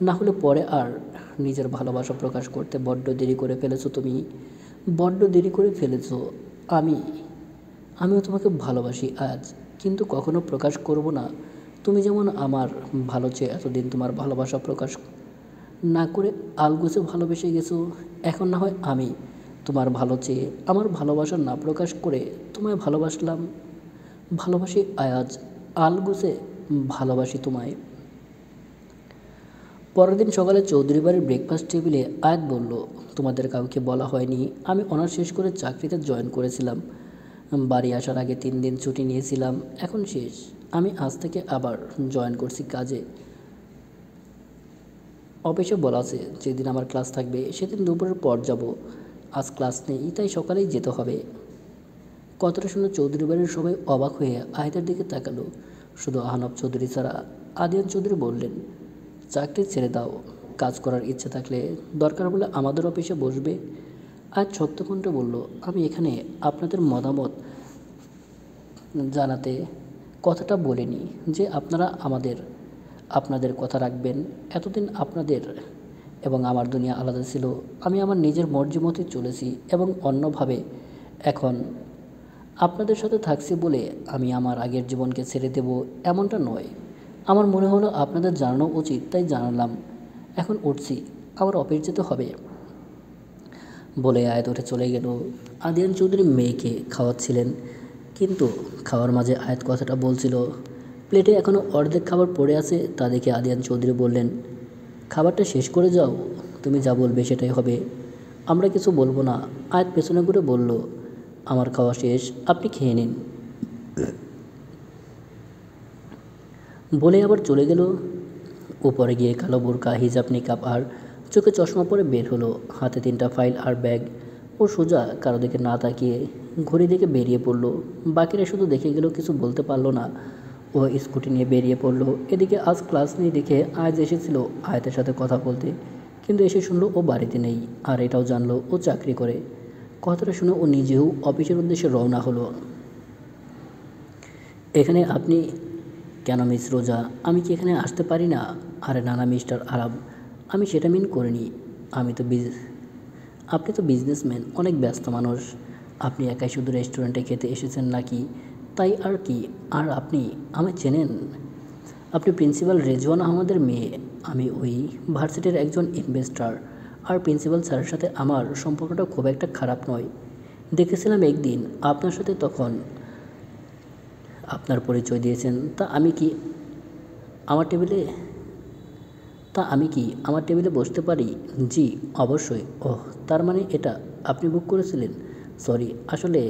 Speaker 1: না হলে পরে আর নিজের ভালোবাসা প্রকাশ করতে বড্ড দেরি করে ফেলেছো তুমি, বড্ড দেরি করে ফেলেছো। আমি আমিও তোমাকে ভালোবাসি আজ, কিন্তু কখনো প্রকাশ করব না। তুমি যেমন আমার ভালো চেয়ে এতদিন তোমার ভালোবাসা প্রকাশ না করে আলগোছে ভালোবেসে গেছো, এখন না হয় আমি তোমার ভালো চেয়ে আমার ভালোবাসা না প্রকাশ করে তোমায় ভালোবাসলাম। ভালোবাসি আয়াজ, আলগোছে ভালোবাসি তোমায়। পরের দিন সকালে চৌধুরী বাড়ির ব্রেকফাস্ট টেবিলে আয়াত বলল, তোমাদের কাউকে বলা হয়নি, আমি অনার্স শেষ করে চাকরিতে জয়েন করেছিলাম। বাড়ি আসার আগে 3 দিন ছুটি নিয়েছিলাম, এখন শেষ। আমি আজ থেকে আবার জয়েন করছি কাজে। অফিসে বলা আছে যেদিন আমার ক্লাস থাকবে সেদিন দুপুরের পর যাব। আজ ক্লাস নেই, তাই সকালেই যেতে হবে। কথাটা শুনে চৌধুরী বাড়ির সবাই অবাক হয়ে আয়াতের দিকে তাকালো। শুধু আহনাব চৌধুরী ছাড়া। আদিয়ান চৌধুরী বললেন, চাকরি ছেড়ে দাও, কাজ করার ইচ্ছে থাকলে দরকার বলে আমাদের অফিসে বসবে। আজ সত্যকণ্ঠে বলল, আমি এখানে আপনাদের মতামত জানাতে কথাটা বলিনি যে আপনারা আপনাদের কথা রাখবেন। এতদিন আপনাদের এবং আমার দুনিয়া আলাদা ছিল। আমি আমার নিজের মর্জি মতে চলেছি এবং অন্যভাবে এখন আপনাদের সাথে থাকছি বলে আমি আমার আগের জীবনকে ছেড়ে দেব, এমনটা নয়। আমার মনে হলো আপনাদের জানানো উচিত, তাই জানালাম। এখন উঠছি, আবার অফিস যেতে হবে বলে আয়াত উঠে চলে গেল। আদিয়ান চৌধুরী মেয়েকে খাওয়াচ্ছিলেন, কিন্তু খাওয়ার মাঝে আয়াত কথাটা বলছিল। প্লেটে এখনও অর্ধেক খাবার পড়ে আছে, তা দেখে আদিয়ান চৌধুরী বললেন, খাবারটা শেষ করে যাও, তুমি যা বলবে সেটাই হবে, আমরা কিছু বলবো না। আয়াত পেছনে ঘুরে বলল, আমার খাওয়া শেষ, আপনি খেয়ে নিন বলে আবার চলে গেল। উপরে গিয়ে কালো বোরকা, হিজাব, নিকাব আর চোখে চশমা পরে বের হলো। হাতে 3টা ফাইল আর ব্যাগ। ও সোজা কারো দিকে না তাকিয়ে ঘড়ি দেখে বেরিয়ে পড়লো। বাকিরা শুধু দেখে গেল, কিছু বলতে পারলো না। ও স্কুটি নিয়ে বেরিয়ে পড়লো। এদিকে আজ ক্লাস নেই দেখে আজ এসেছিল আয়াতের সাথে কথা বলতে, কিন্তু এসে শুনলো ও বাড়িতে নেই। আর এটাও জানলো ও চাকরি করে। কথাটা শুনে ও নিজেও অফিসের উদ্দেশ্যে রওনা হলো। এখানে আপনি কেন মিস রোজা? আমি কি এখানে আসতে পারি না? আরে না না মিস্টার আরাব, আমি সেটা মিন করিনি। আপনি তো বিজনেসম্যান, অনেক ব্যস্ত মানুষ। আপনি একাই শুধু রেস্টুরেন্টে খেতে এসেছেন নাকি? তাই আর কি। আর আপনি আমায় চেনেন? আপনি প্রিন্সিপাল রেজওয়ান আহমেদের মেয়ে। আমি ওই ভার্সিটির একজন ইনভেস্টর। আর প্রিন্সিপাল স্যারের সাথে আমার সম্পর্কটা খুব একটা খারাপ নয়। দেখেছিলাম একদিন আপনার সাথে, তখন আপনার পরিচয় দিয়েছেন। আমার টেবিলে আমার টেবিলে বসতে পারি? জি অবশ্যই। ওহ, তার মানে এটা আপনি বুক করেছিলেন? সরি, আসলে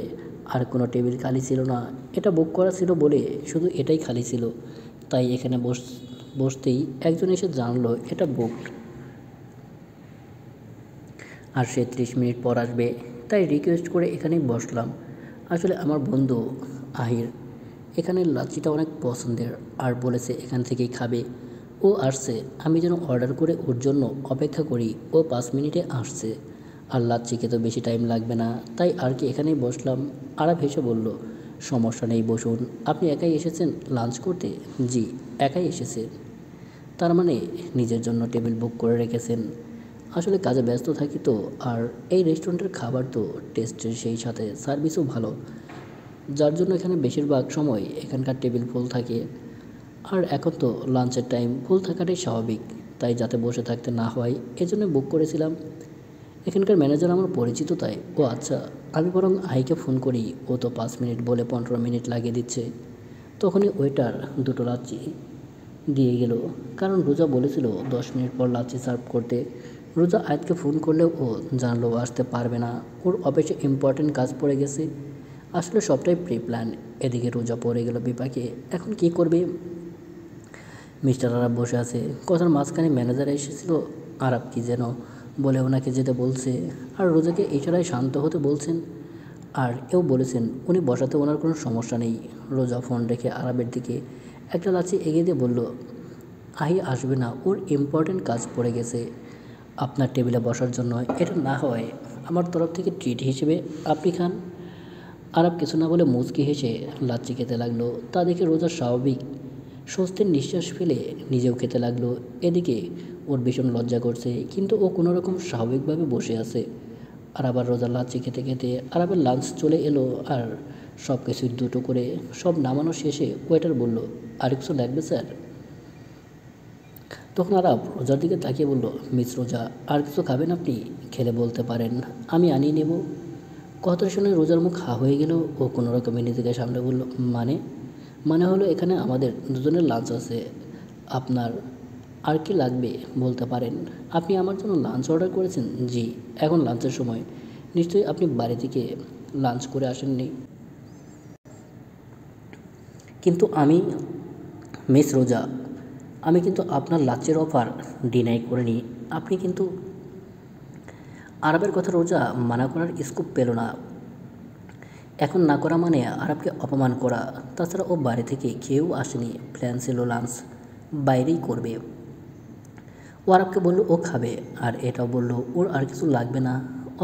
Speaker 1: আর কোনো টেবিল খালি ছিল না। এটা বুক করা ছিল বলে শুধু এটাই খালি ছিল। তাই এখানে বসতেই একজন এসে জানলো এটা বুকড, আর সে 30 মিনিট পর আসবে। তাই রিকোয়েস্ট করে এখানেই বসলাম। আসলে আমার বন্ধু আহির এখানের লাচ্ছিটা অনেক পছন্দের, আর বলেছে এখান থেকেই খাবে। ও আসছে, আমি যেন অর্ডার করে ওর জন্য অপেক্ষা করি। ও 5 মিনিটে আসছে। আর লাচ্ছি খেতে বেশি টাইম লাগবে না, তাই আর কি এখানেই বসলাম। আরাব হেসে বলল, সমস্যা নেই, বসুন। আপনি একাই এসেছেন লাঞ্চ করতে? জি, একাই এসেছেন। তার মানে নিজের জন্য টেবিল বুক করে রেখেছেন? আসলে কাজে ব্যস্ত থাকি তো, আর এই রেস্টুরেন্টের খাবার তো টেস্টের, সেই সাথে সার্ভিসও ভালো, যার জন্য এখানে বেশিরভাগ সময় এখানকার টেবিল ফুল থাকে। আর এখন তো লাঞ্চের টাইম, ফুল থাকাটাই স্বাভাবিক। তাই যাতে বসে থাকতে না হয় এজন্য বুক করেছিলাম। এখানকার ম্যানেজার আমার পরিচিত, তাই। ও আচ্ছা, আমি বরং আইকে ফোন করি, ও তো 5 মিনিট বলে 15 মিনিট লাগিয়ে দিচ্ছে। তখনই ওয়েটার 2টো লাচ্ছি দিয়ে গেল, কারণ রোজা বলেছিল 10 মিনিট পর লাচ্ছি সার্ভ করতে। রোজা আয়াতকে ফোন করলেও ও জানলো ও আসতে পারবে না, ওর অফিসে ইম্পর্টেন্ট কাজ পড়ে গেছে। আসলে সবটাই প্রি প্ল্যান। এদিকে রোজা পড়ে গেল বিপাকে। এখন কি করবে? মিস্টার আরব বসে আছে। কথার মাঝখানে ম্যানেজার এসেছিল। আরব কি যেন বলে ওনাকে যেতে বলছে, আর রোজাকে ইশারায় শান্ত হতে বলছেন। আর এও বলেছেন উনি বসাতে ওনার কোনো সমস্যা নেই। রোজা ফোন রেখে আরবের দিকে একটা লাচ্ছি এগিয়ে দিয়ে বলল, আহি আসবে না, ওর ইম্পর্ট্যান্ট কাজ পড়ে গেছে আপনার টেবিলে বসার জন্য। এটা না হয় আমার তরফ থেকে ট্রিট হিসেবে আপনি খান। আরব কিছু না বলে মুচকি হেসে লাচ্ছি খেতে লাগলো। তা দেখে রোজা স্বাভাবিক স্বস্তির নিঃশ্বাস ফেলে নিজেও খেতে লাগলো। এদিকে ওর ভীষণ লজ্জা করছে, কিন্তু ও কোনোরকম স্বাভাবিকভাবে বসে আছে। আর আবার রোজা লাচ্ছি খেতে খেতে আরবের লাঞ্চ চলে এলো। আর সব কিছুই দুটো করে সব নামানো শেষে ওয়েটার বলল, আর কিছু লাগবে স্যার? তখন আরব রোজার দিকে তাকিয়ে বলল, মিস রোজা, আর কিছু খাবেন আপনি? খেলে বলতে পারেন, আমি আনিয়ে নেব। কথাটা শুনে রোজার মুখ হা হয়ে গেল। ও কোনো রকমে নিজেকে সামনে বলল, মানে মানে হলো এখানে আমাদের দুজনের লাঞ্চ আছে। আপনার আর কি লাগবে বলতে পারেন। আপনি আমার জন্য লাঞ্চ অর্ডার করেছেন? জি, এখন লাঞ্চের সময়। নিশ্চয়ই আপনি বাড়ি থেকে লাঞ্চ করে আসেননি। কিন্তু মিস রোজা, আমি কিন্তু আপনার লাঞ্চের অফার ডিনাই করিনি। আপনি কিন্তু আরবের কথা রোজা মানা করার স্কোপ পেল না। এখন না করা মানে আরবকে অপমান করা। তাছাড়া ও বাড়ি থেকে কেউ আসেনি, প্ল্যান ছিল লাঞ্চ বাইরেই করবে। ও আরবকে বলল ও খাবে, আর এটাও বলল ওর আর কিছু লাগবে না।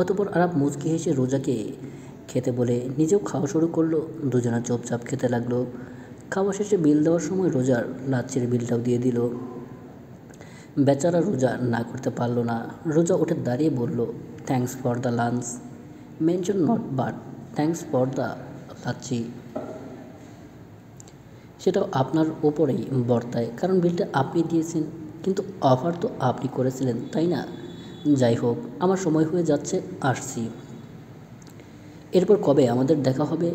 Speaker 1: অতঃপর আরব মুচকি হেসে রোজাকে খেতে বলে নিজেও খাওয়া শুরু করলো। দুজনে চুপচাপ খেতে লাগলো। খাওয়া শেষে বিল দেওয়ার সময় রোজার লাচ্ছির বিলটাও দিয়ে দিল। বেচারা রোজা না করতে পারল না। রোজা উঠে দাঁড়িয়ে বলল, thanks for the lunch, mention not but thanks for the lassi. সেটাও আপনার ওপরেই বর্তায়, কারণ বিলটা আপনি দিয়েছেন, কিন্তু অফার তো আপনি করেছিলেন, তাই না? যাই হোক, আমার সময় হয়ে যাচ্ছে, আসছি। এরপর কবে আমাদের দেখা হবে?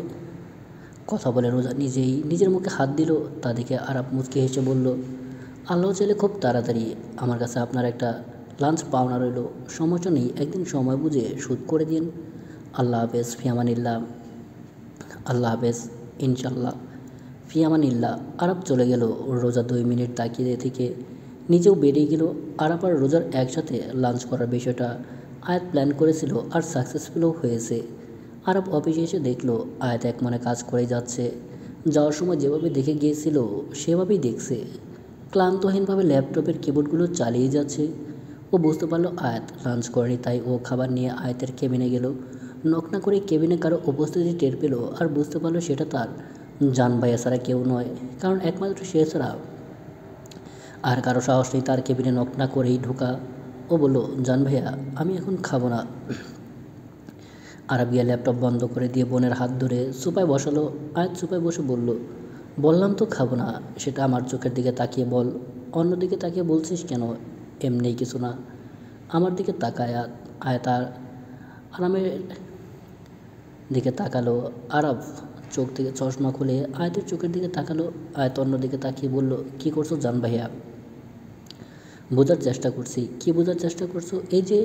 Speaker 1: কথা বলে রোজা নিজেই নিজের মুখে হাত দিল। তা দেখে আরব মুচকি হেসে বলল, আল্লাহ চাইলে খুব তাড়াতাড়ি। আমার কাছে আপনার একটা লাঞ্চ পাওনা রইল। সমস্যা নেই, একদিন সময় বুঝে শোধ করে দিন। আল্লাহ হাফেজ, ফিয়ামানিল্লাহ। আল্লাহ হাফেজ, ইনশাল্লাহ, ফিয়ামানিল্লাহ। আরব চলে গেল। রোজা 2 মিনিট তাকিয়ে থেকে নিজেও বেরিয়ে গেল। আরব আর রোজার একসাথে লাঞ্চ করার বিষয়টা আয়াত প্ল্যান করেছিল, আর সাকসেসফুলও হয়েছে। আরব অফিসে এসে দেখলো আয়াত এক মনে কাজ করে যাচ্ছে। যাওয়ার সময় যেভাবে দেখে গিয়েছিল সেভাবেই দেখছে। ক্লান্তহীনভাবে ল্যাপটপের কিবোর্ডগুলো চালিয়ে যাচ্ছে। ও বুঝতে পারলো আয়াত লাঞ্চ করেনি, তাই ও খাবার নিয়ে আয়াতের কেবিনে গেল। নক না করে কেবিনে কারো উপস্থিতি টের পেল, আর বুঝতে পারলো সেটা তার জান ভাইয়া ছাড়া কেউ নয়, কারণ একমাত্র সে ছাড়া আর কারো সাহস নেই তার কেবিনে নক না করেই ঢোকা। ও বলল, জান ভাইয়া, আমি এখন খাবো না। আরবিয়া ল্যাপটপ বন্ধ করে দিয়ে বোনের হাত ধরে সোফায় বসালো। আয়াত সোফায় বসে বলল, বললাম তো খাবো না। সেটা আমার চোখের দিকে তাকিয়ে বল। অন্যদিকে তাকিয়ে বলছিস কেন? এমনিই কিছু না। আমার দিকে তাকায় আয়াত আর আরামের দিকে তাকালো। আরব চোখ থেকে চশমা খুলে আয়াতের চোখের দিকে তাকালো। আয়াত অন্যদিকে তাকিয়ে বলল, কী করছো জান ভাইয়া? বোঝার চেষ্টা করছি। কী বোঝার চেষ্টা করছো? এই যে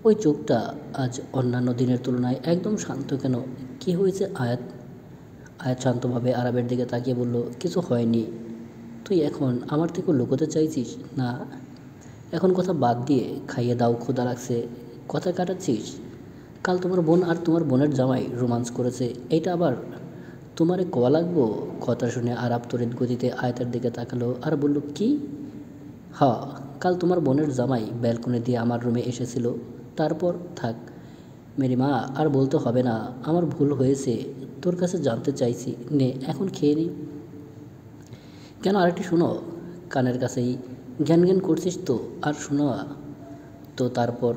Speaker 1: ওই চোখটা আজ অন্যান্য দিনের তুলনায় একদম শান্ত কেন? কী হয়েছে আয়াত? আয়াত শান্তভাবে আরবের দিকে তাকিয়ে বলল, কিছু হয়নি। তুই এখন আমার থেকেও লুকোতে চাইছিস না? এখন কথা বাদ দিয়ে খাইয়ে দাও, ক্ষুধা লাগছে। কথা কাটাচ্ছিস? কাল তোমার বোন আর তোমার বোনের জামাই রোমান্স করেছে, এইটা আবার তোমারে কোয়া লাগবো? কথা শুনে আরব তড়িৎ গতিতে আয়াতের দিকে তাকালো আর বলল, কি? হ্যাঁ, কাল তোমার বোনের জামাই ব্যালকনি দিয়ে আমার রুমে এসেছিল। তারপর থাক মেরি মা, আর বলতে হবে না, আমার ভুল হয়েছে। তোর কাছে জানতে চাইছি, নে এখন খেয়ে নি। কেন, আরেকটি শোনো। কানের কাছেই জ্ঞান জ্ঞান করছিস তো, আর শোনো তো। তারপর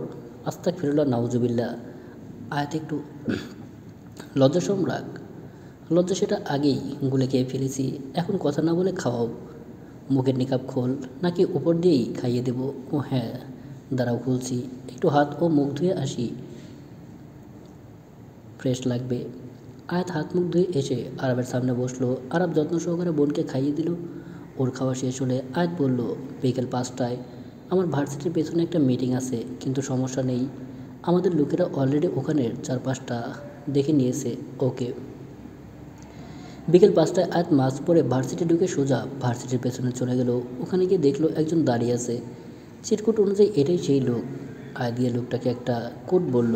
Speaker 1: আস্তাগফিরুল্লাহ, নাউজুবিল্লাহ। আয়াত একটু লজ্জা শরম রাখ। লজ্জা সেটা আগেই গুলে খেয়ে ফেলেছি, এখন কথা না বলে খাওয়াও। মুখের নিকাব খোল, নাকি উপর দিয়েই খাইয়ে দেব? ও হ্যাঁ, দাঁড়াও খুলছি। একটু হাত ও মুখ ধুয়ে আসি, ফ্রেশ লাগবে। আয়াত হাত মুখ ধুয়ে এসে আরবের সামনে বসলো। আরব যত্ন সহকারে বোনকে খাইয়ে দিল। ওর খাওয়া শেষ হলে আয়াত বলল, বিকেল 5টায় আমার ভার্সিটির পেছনে একটা মিটিং আছে, কিন্তু সমস্যা নেই, আমাদের লোকেরা অলরেডি ওখানের চারপাশটা দেখে নিয়েছে। ওকে। বিকেল 5টায় আয়াত মাস্ক পরে ভার্সিটি ঢুকে সোজা ভার্সিটির পেছনে চলে গেল। ওখানে গিয়ে দেখলো একজন দাঁড়িয়ে আছে। চিরকুট অনুযায়ী এটাই সেই লোক। আয়াত গিয়ে লোকটাকে একটা কোড বলল।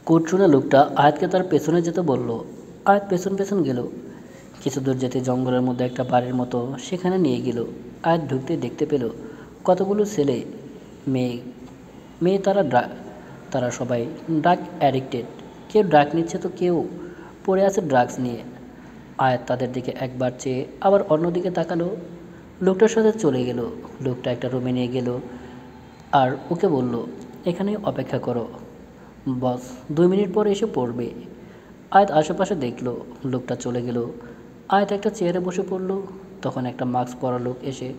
Speaker 1: কোড শুনে লোকটা আয়াতকে তার পেছনে যেতে বলল। আয়াত পেছন পেছন গেল। কিছু দূর যেতে জঙ্গলের মধ্যে একটা বাড়ির মতো সেখানে নিয়ে গেল। আয়াত ঢুকতে দেখতে পেল কতগুলো ছেলে মেয়ে মেয়ে তারা সবাই ড্রাগ অ্যাডিক্টেড। কেউ ড্রাগ নিচ্ছে তো কেউ পড়ে আছে ড্রাগস নিয়ে। আয়াত তাদের দিকে একবার চেয়ে আবার অন্যদিকে তাকালো। লোকটার সাথে চলে গেল। লোকটা একটা রুমে নিয়ে গেল আর ওকে বলল, এখানেই অপেক্ষা করো, বস 2 মিনিট পরে এসে পড়বে। আয়াত আশেপাশে দেখলো লোকটা চলে গেল। আয়াত একটা চেয়ারে বসে পড়ল। তখন একটা মাস্ক পরা লোক এসে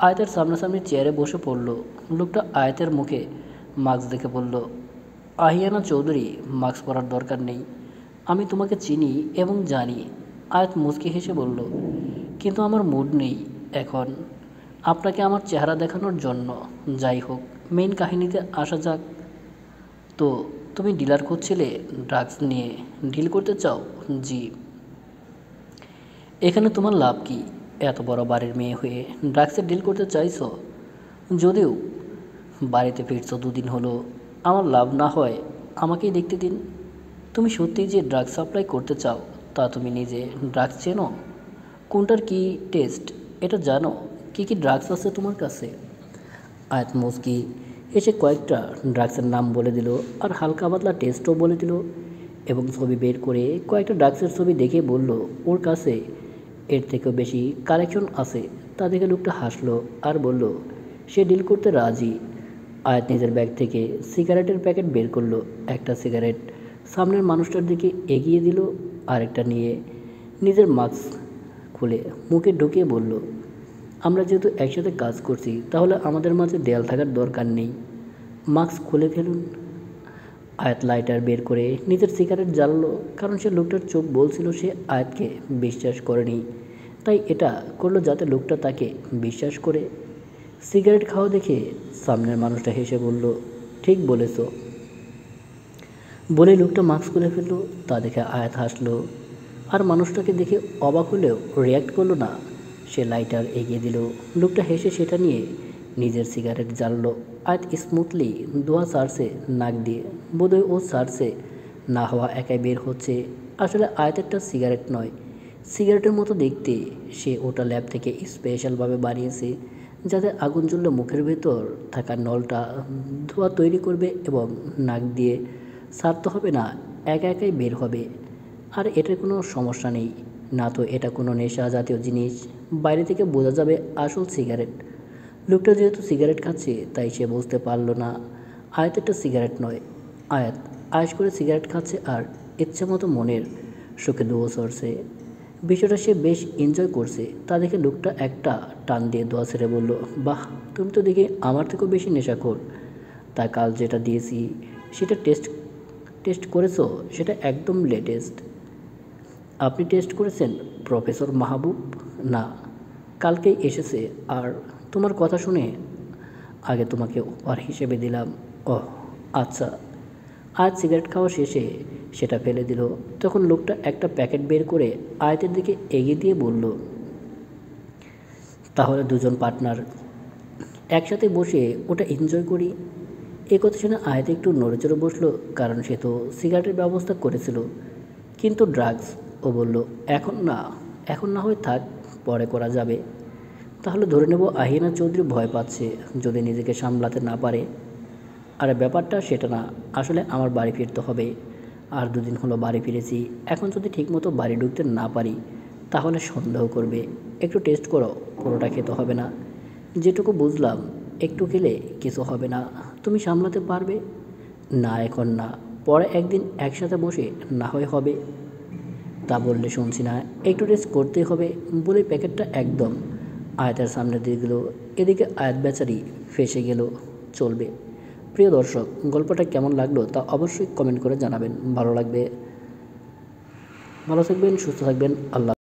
Speaker 1: আয়াতের সামনাসামনি চেয়ারে বসে পড়ল। লোকটা আয়াতের মুখে মাস্ক দেখে বলল, আহিয়ানা চৌধুরী, মাস্ক পরার দরকার নেই, আমি তোমাকে চিনি এবং জানি। আয়াত মুচকি হেসে বলল, কিন্তু আমার মুড নেই এখন আপনাকে আমার চেহারা দেখানোর জন্য। যাই হোক, মেইন কাহিনীতে আসা যাক। তো তুমি ডিলার করছিলে, ড্রাগস নিয়ে ডিল করতে চাও? জি। এখানে তোমার লাভ কি? এত বড় বাড়ির মেয়ে হয়ে ড্রাগসের ডিল করতে চাইছো? যদিও বাড়িতে ফিরছো 2 দিন হলো, আমার লাভ না হয় আমাকেই দেখতে দিন। তুমি সত্যিই যে ড্রাগস সাপ্লাই করতে চাও তা তুমি নিজে ড্রাগস চেনো? কোনটার কি টেস্ট এটা জানো? কি কি ড্রাগস আছে তোমার কাছে? আয়াত মুচকি এসে কয়েকটা ড্রাগসের নাম বলে দিল আর হালকা পাতলা টেস্টও বলে দিল এবং ছবি বের করে কয়েকটা ড্রাগসের ছবি দেখে বলল ওর কাছে এর থেকেও বেশি কালেকশন আছে। তা দেখে লোকটা হাসলো আর বলল সে ডিল করতে রাজি। আয়াত নিজের ব্যাগ থেকে সিগারেটের প্যাকেট বের করলো। একটা সিগারেট সামনের মানুষটার দিকে এগিয়ে দিল, আরেকটা নিয়ে নিজের মাস্ক খুলে মুখে ঢুকিয়ে বলল, আমরা যেহেতু একসাথে কাজ করছি তাহলে আমাদের মাঝে দেয়াল থাকার দরকার নেই, মাস্ক খুলে ফেলুন। আয়াত লাইটার বের করে নিজের সিগারেট জ্বালালো, কারণ সে লোকটার চোখ বলছিল সে আয়াতকে বিশ্বাস করেনি, তাই এটা করলো যাতে লোকটা তাকে বিশ্বাস করে। সিগারেট খাওয়া দেখে সামনের মানুষটা হেসে বলল, ঠিক বলেছ। বলে লোকটা মাস্ক খুলে ফেললো। তা দেখে আয়াত হাসলো আর মানুষটাকে দেখে অবাক হলেও রিয়্যাক্ট করলো না। সে লাইটার এগিয়ে দিল। লোকটা হেসে সেটা নিয়ে নিজের সিগারেট জ্বাললো। আয়াত স্মুথলি ধোঁয়া ছাড়ছে নাক দিয়ে। বোধহয় ও ছাড়ছে না, হওয়া একাই বের হচ্ছে। আসলে আয়াতেরটা সিগারেট নয়, সিগারেটের মতো দেখতে। সে ওটা ল্যাব থেকে স্পেশালভাবে বানিয়েছে যাতে আগুন জ্বললে মুখের ভেতর থাকা নলটা ধোঁয়া তৈরি করবে এবং নাক দিয়ে ছাড়তে হবে না, একা একাই বের হবে। আর এটার কোনো সমস্যা নেই, না তো এটা কোনো নেশা জাতীয় জিনিস, বাইরে থেকে বোঝা যাবে আসল সিগারেট। লোকটা যেহেতু সিগারেট খাচ্ছে তাই সে বুঝতে পারলো না আয়াতেরটা সিগারেট নয়। আয়াত আয়েশ করে সিগারেট খাচ্ছে আর ইচ্ছে মতো মনের সুখে ধোঁয়া সরছে। বিষয়টা সে বেশ এনজয় করছে। তা দেখে লোকটা একটা টান দিয়ে দোয়া ছেড়ে বলল, বাহ, তুমি তো দেখি আমার থেকেও বেশি নেশাখোর। তা কাল যেটা দিয়েছি সেটা টেস্ট করেছো? সেটা একদম লেটেস্ট। আপনি টেস্ট করেছেন প্রফেসর মাহবুব? না, কালকেই এসেছে। আর তোমার কথা শুনে আগে তোমাকে উপহার হিসেবে দিলাম। ওহ আচ্ছা। আজ সিগারেট খাওয়া শেষে সেটা ফেলে দিল। তখন লোকটা একটা প্যাকেট বের করে আয়াতের দিকে এগিয়ে দিয়ে বলল, তাহলে দুজন পার্টনার একসাথে বসে ওটা এনজয় করি। এ কথা শুনে আয়াত একটু নড়েচড়ে বসলো, কারণ সে তো সিগারেটের ব্যবস্থা করেছিল। কিন্তু ড্রাগস, ও বলল, এখন না হয় থাক, পরে করা যাবে। তাহলে ধরে নেব আহিনা চৌধুরী ভয় পাচ্ছে যদি নিজেকে সামলাতে না পারে। আর ব্যাপারটা সেটা না, আসলে আমার বাড়ি ফিরতে হবে। আর 2 দিন হলো বাড়ি ফিরেছি, এখন যদি ঠিকমতো বাড়ি ঢুকতে না পারি তাহলে সন্দেহ করবে। একটু টেস্ট করো, পুরোটা খেতে হবে না, যেটুকু বুঝলাম একটু খেলে কিছু হবে না। তুমি সামলাতে পারবে? না এখন না, পরে একদিন একসাথে বসে না হয় হবে। তা বললে শুনছি না, একটু টেস্ট করতেই হবে। বলে প্যাকেটটা একদম আয়াতের সামনে দিয়ে দিল। এদিকে আয়াত বেচারি ফেঁসে গেল। চলবে। প্রিয় দর্শক, গল্পটা কেমন লাগলো তা অবশ্যই কমেন্ট করে জানাবেন। ভালো থাকবেন, সুস্থ থাকবেন। আল্লাহ।